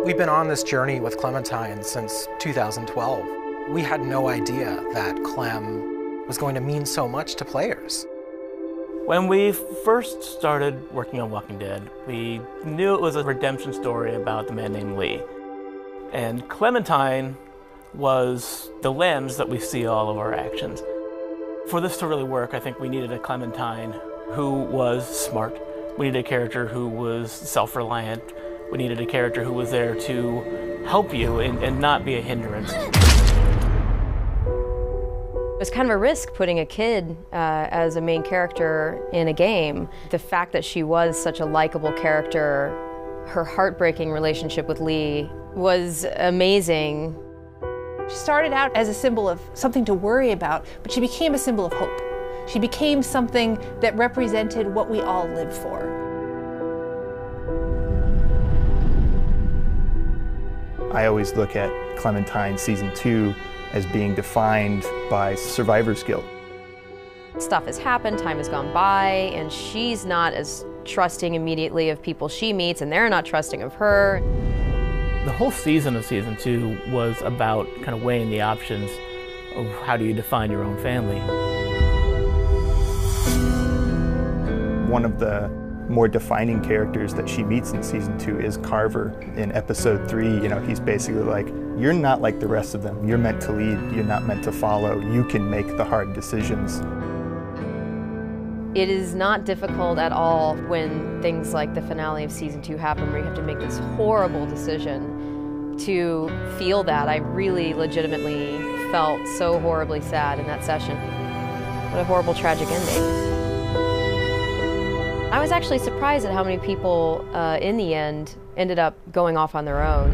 We've been on this journey with Clementine since 2012. We had no idea that Clem was going to mean so much to players. When we first started working on Walking Dead, we knew it was a redemption story about the man named Lee. And Clementine was the lens that we see all of our actions. For this to really work, I think we needed a Clementine who was smart. We needed a character who was self-reliant. We needed a character who was there to help you and not be a hindrance. It was kind of a risk putting a kid as a main character in a game. The fact that she was such a likable character, her heartbreaking relationship with Lee was amazing. She started out as a symbol of something to worry about, but she became a symbol of hope. She became something that represented what we all live for. I always look at Clementine Season 2 as being defined by survivor's guilt. Stuff has happened, time has gone by, and she's not as trusting immediately of people she meets, and they're not trusting of her. The whole season of Season 2 was about kind of weighing the options of how do you define your own family. One of the more defining characters that she meets in Season 2 is Carver. In Episode 3, you know, he's basically like, you're not like the rest of them. You're meant to lead, you're not meant to follow. You can make the hard decisions. It is not difficult at all when things like the finale of Season 2 happen, where you have to make this horrible decision to feel that. I really legitimately felt so horribly sad in that session. What a horrible, tragic ending. I was actually surprised at how many people, in the end, ended up going off on their own.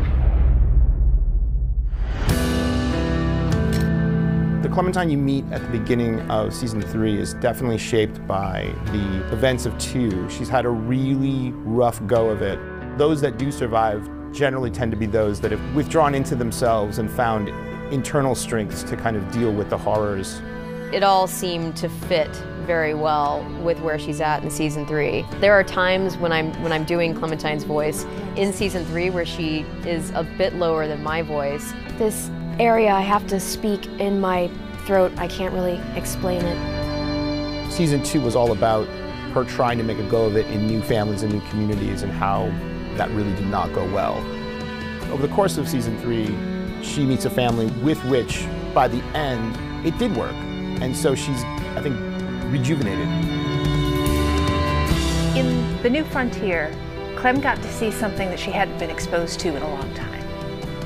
The Clementine you meet at the beginning of Season 3 is definitely shaped by the events of 2. She's had a really rough go of it. Those that do survive generally tend to be those that have withdrawn into themselves and found internal strengths to kind of deal with the horrors. It all seemed to fit very well with where she's at in Season 3. There are times when I'm doing Clementine's voice in Season 3 where she is a bit lower than my voice. This area I have to speak in my throat, I can't really explain it. Season 2 was all about her trying to make a go of it in new families and new communities, and how that really did not go well. Over the course of Season 3, she meets a family with which, by the end, it did work. And so she's, I think, rejuvenated. In The New Frontier, Clem got to see something that she hadn't been exposed to in a long time.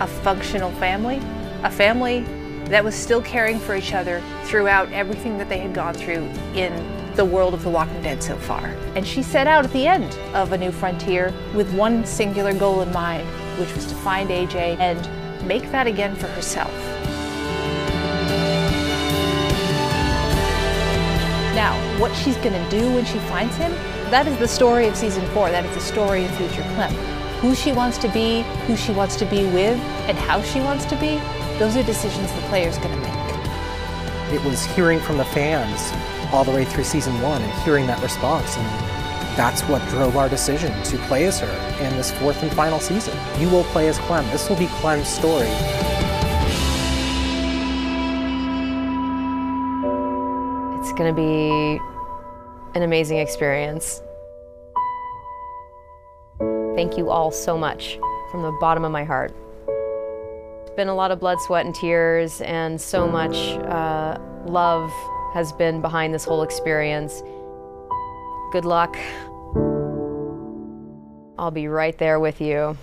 A functional family, a family that was still caring for each other throughout everything that they had gone through in the world of The Walking Dead so far. And she set out at the end of A New Frontier with one singular goal in mind, which was to find AJ and make that again for herself. Now, what she's gonna do when she finds him, that is the story of Season 4. That is the story of future Clem. Who she wants to be, who she wants to be with, and how she wants to be, those are decisions the player's gonna make. It was hearing from the fans all the way through Season 1 and hearing that response, and that's what drove our decision to play as her in this 4th and final season. You will play as Clem. This will be Clem's story. It's gonna be an amazing experience. Thank you all so much from the bottom of my heart. It's been a lot of blood, sweat, and tears, and so much love has been behind this whole experience. Good luck. I'll be right there with you.